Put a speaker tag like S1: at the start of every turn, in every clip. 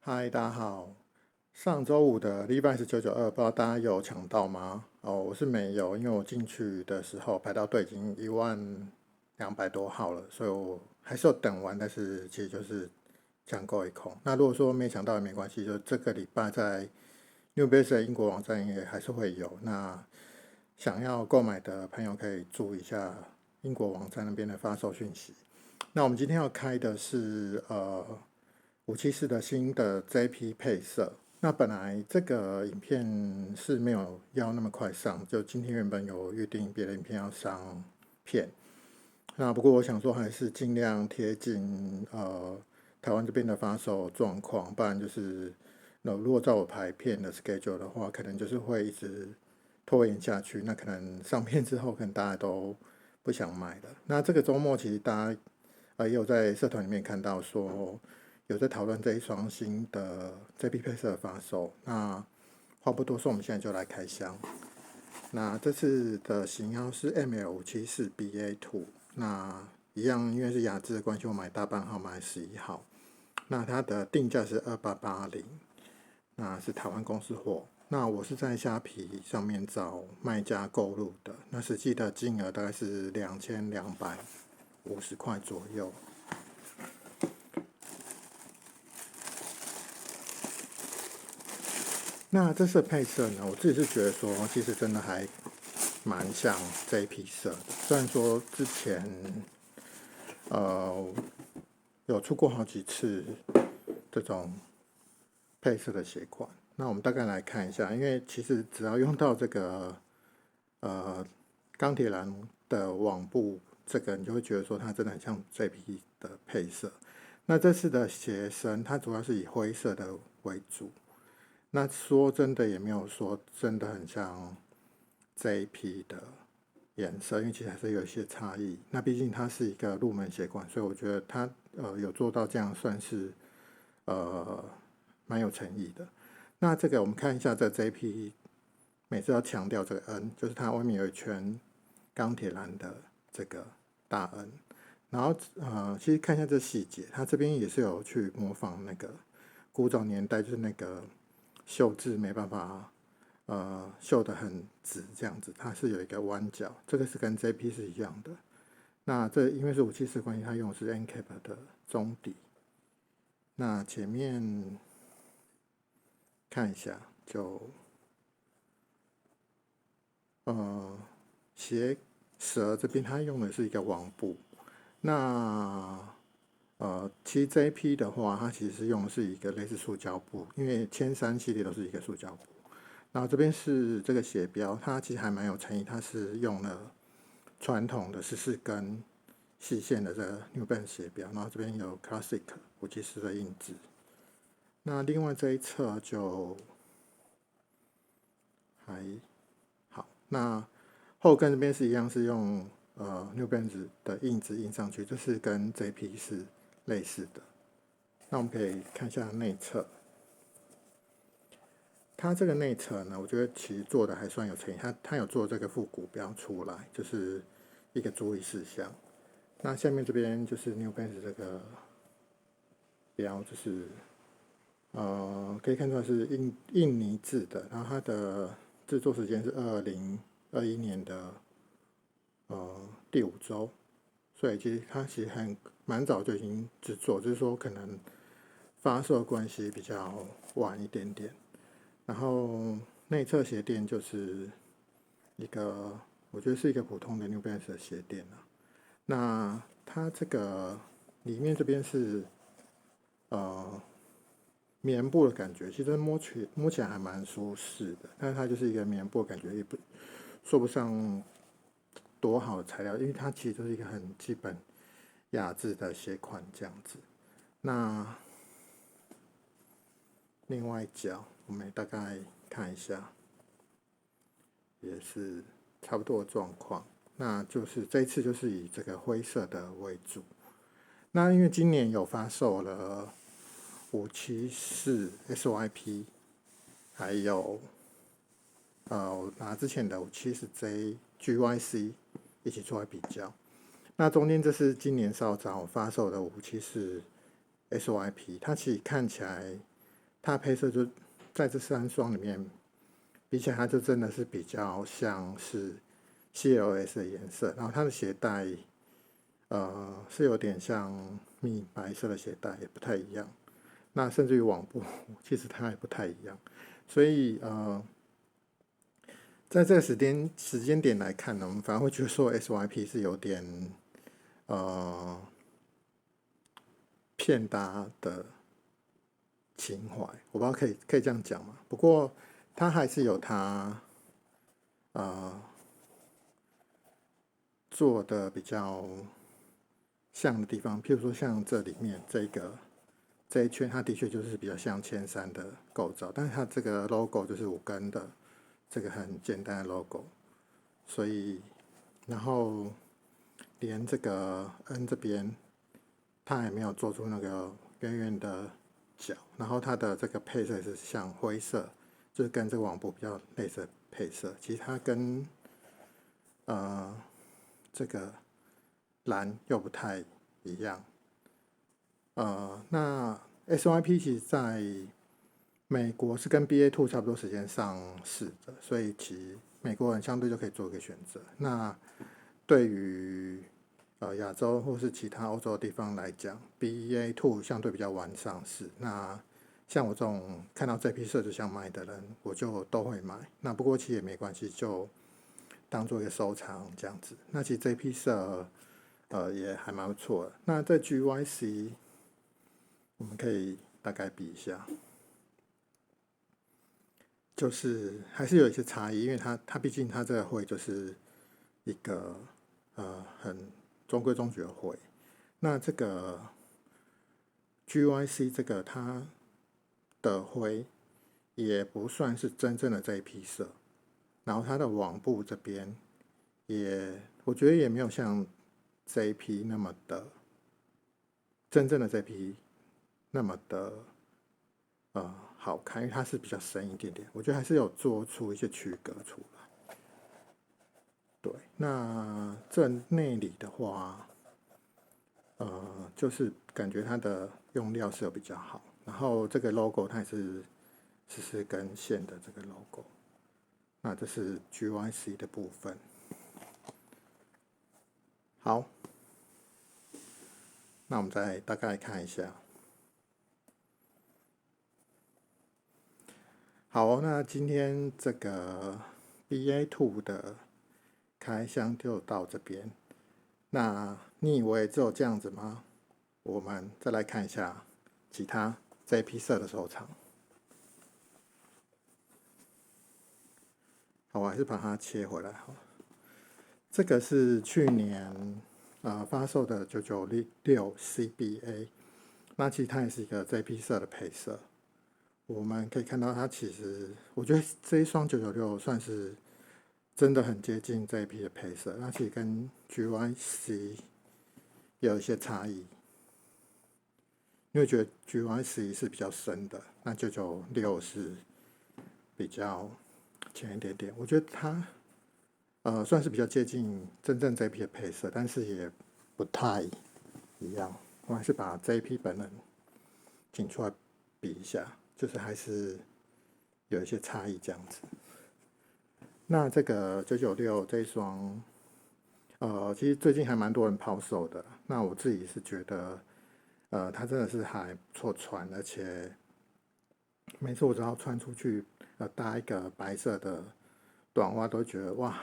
S1: 嗨，大家好。上周五的 Levi's 992，不知道大家有抢到吗？哦，我是没有，因为我进去的时候排到队已经12000多号了，所以我还是有等完，但是其实就是抢购一空。那如果说没抢到也没关系，就这个礼拜在 New Balance 的英国网站也还是会有。那想要购买的朋友可以注意一下英国网站那边的发售讯息。那我们今天要开的是574的新的 JP 配色。那本来这个影片是没有要那么快上，就今天原本有预定别的影片要上片。那不过我想说还是尽量贴近台湾这边的发售状况，不然就是如果照我排片的 schedule 的话，可能就是会一直拖延下去。那可能上片之后，可能大家都不想买了。那这个周末其实大家也有在社团里面看到说有在讨论这一双新的 JP 配色的发售。那话不多说，我们现在就来开箱。那这次的型号是 ML574BA2，那一样，因为是雅致的关系，我买大半号，买11号。那它的定价是2880，那是台湾公司货。那我是在虾皮上面找卖家购入的，那实际的金额大概是2250块左右。那这次的配色呢，我自己是觉得说，其实真的还蛮像这一批色的。虽然说之前呃有出过好几次这种配色的鞋款，那我们大概来看一下，因为其实只要用到这个钢铁蓝的网布，这个你就会觉得说它真的很像这批的配色。那这次的鞋身，它主要是以灰色的为主。那说真的也没有说真的很像这一批的颜色，因为其实还是有一些差异。那毕竟它是一个入门鞋款，所以我觉得它有做到这样，算是呃蛮有诚意的。那这个我们看一下这一批，每次要强调这个 N，就是它外面有一圈钢铁蓝的这个大 N。然后其实看一下这细节，它这边也是有去模仿那个古早年代，就是那个袖字没办法绣得很直这样子，它是有一个弯角，这个是跟 JP 是一样的。那这因为是574关系，它用的是 NCAP 的中底。那前面看一下，就鞋舌这边它用的是一个网布。那其实这一批的话，它其实用的是一个类似塑胶布，因为千山系列都是一个塑胶布。然后这边是这个鞋标，它其实还蛮有诚意，它是用了传统的14根细线的这个 New Balance 鞋标，然后这边有 Classic 574的印字。那另外这一侧就还好，那后跟这边是一样，是用New Balance 的印字印上去，这是跟这批是类似的。那我们可以看一下内侧。它这个内侧呢，我觉得其实做的还算有诚意。它有做这个复古标出来，就是一个注意事项。那下面这边就是 New Balance 这个标，就是可以看出来是印尼制的，然后它的制作时间是2021年的第5周，所以其实蛮早就已经制作，就是说可能发售关系比较晚一点点。然后内侧鞋垫就是一个，我觉得是一个普通的 New Balance 的鞋垫啊。那它这个里面这边是棉布的感觉，其实摸起来还蛮舒适的，但是它就是一个棉布的感觉，也不说不上多好的材料，因为它其实就是一个很基本雅致的鞋款这样子。那另外一脚我们大概看一下，也是差不多的状况。那就是这一次就是以这个灰色的为主。那因为今年有发售了574SYP，还有我拿之前的570J GYC 一起做来比较。那中间这是今年稍早发售的574SYP，它其实看起来它的配色就在这3双里面比起来，它就真的是比较像是 CLS 的颜色，然后它的鞋带是有点像米白色的鞋带，也不太一样。那甚至于网布，其实它也不太一样。所以在这个时间点来看呢，我们反而会觉得说 SYP 是有点骗大家的情怀，我不知道可以这样讲嘛。不过它还是有它做的比较像的地方，譬如说像这里面这一圈，它的确就是比较像千山的构造，但是它这个 logo 就是5根的这个很简单的 logo， 所以然后连这个 N 这边，它也没有做出那个圆圆的角，然后它的这个配色是像灰色，就是跟这个网布比较类似的配色，其实它跟这个蓝又不太一样。那 SYP 其实在美国是跟 BA2 差不多时间上市的，所以其实美国人相对就可以做一个选择。那对于亚洲或是其他欧洲的地方来讲 ，BA2 相对比较晚上市。那像我这种看到这批色就想买的人，我就都会买。那不过其实也没关系，就当做一个收藏这样子。那其实这批色也还蛮不错的。那在 GYC 我们可以大概比一下，就是还是有一些差异，因为它毕竟它这个灰就是一个很中规中矩的灰。那这个 GYC 这个它的灰也不算是真正的这一批色，然后它的网布这边我觉得也没有像这一批那么的真正的这一批那么的好看，因为它是比较深一点点，我觉得还是有做出一些区隔出来。对，那这内里的话，就是感觉它的用料是有比较好，然后这个 logo 它也是14根线的这个 logo。那这是 GYC 的部分。好，那我们再大概看一下。好，那今天这个 BA2 的开箱就到这边。那你以为只有这样子吗？我们再来看一下其他这一批色的收藏。好，我还是把它切回来好了。这个是去年发售的996 CBA， 那其实它也是一个这一批色的配色。我们可以看到，它其实我觉得这一双996算是真的很接近这一批的配色，那其实跟 GYC 有一些差异，因为觉得 GYC 是比较深的，那996是比较浅一点点。我觉得它算是比较接近真正这一批的配色，但是也不太一样。我还是把这一批本人请出来比一下，就是还是有一些差异这样子。那这个996这一双，其实最近还蛮多人抛售的。那我自己是觉得，它真的是还不错穿，而且每次我只要穿出去，搭一个白色的短袜，都觉得哇，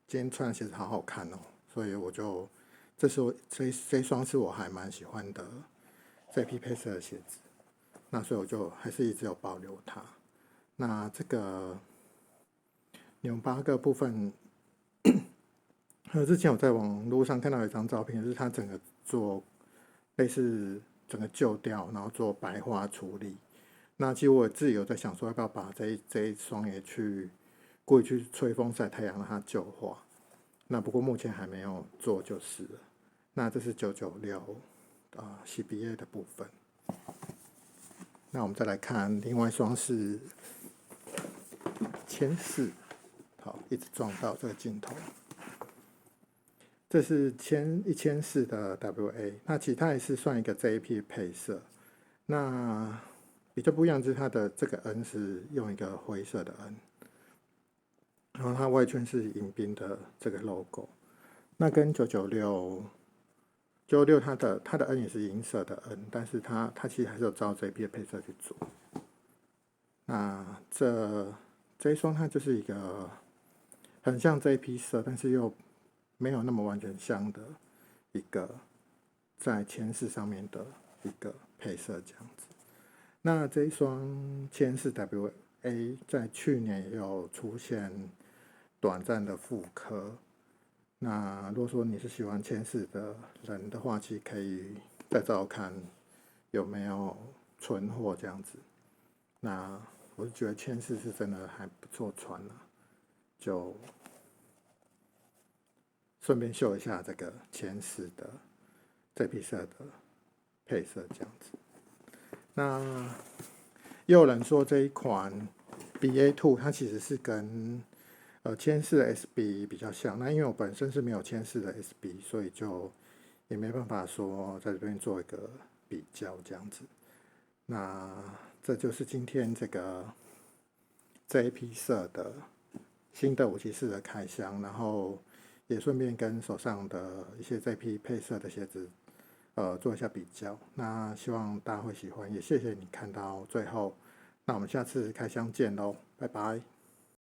S1: 今天穿的鞋子好好看哦。所以我就，这双是我还蛮喜欢的这批配色的鞋子。那所以我就还是一直有保留它。那这个纽巴个部分，之前我在网络上看到一张照片，是它整个做类似整个旧掉，然后做白化处理。那其实我自己有在想说，要不要把这一双也过去吹风晒太阳，让它旧化。那不过目前还没有做就是了。那这是996CBA 的部分。那我们再来看另外一双是1004，好，一直撞到这个镜头。这是1004的 WA， 那其实它也是算一个这一批配色。那比较不一样就是它的这个 N 是用一个灰色的 N，然后它外圈是迎宾的这个 logo。那跟996它的 N 也是银色的 N，但是它其实还是有照这一批的配色去做。那这一双它就是一个很像这一批色，但是又没有那么完全像的一个在铅饰上面的一个配色这样子。那这一双铅饰 WA 在去年也有出现短暂的复刻。那如果说你是喜欢铅饰的人的话，其实可以再找看有没有存货这样子。那我是觉得铅饰是真的还不错穿啦，就顺便秀一下这个铅饰的这批色的配色这样子。那也有人说这一款 BA2 它其实是跟铅饰的 SB 比较像，那因为我本身是没有铅饰的 SB， 所以就也没办法说在这边做一个比较这样子。那这就是今天这一批色的新的574的开箱，然后也顺便跟手上的一些这批配色的鞋子做一下比较。那希望大家会喜欢，也谢谢你看到最后。那我们下次开箱见喽，拜拜。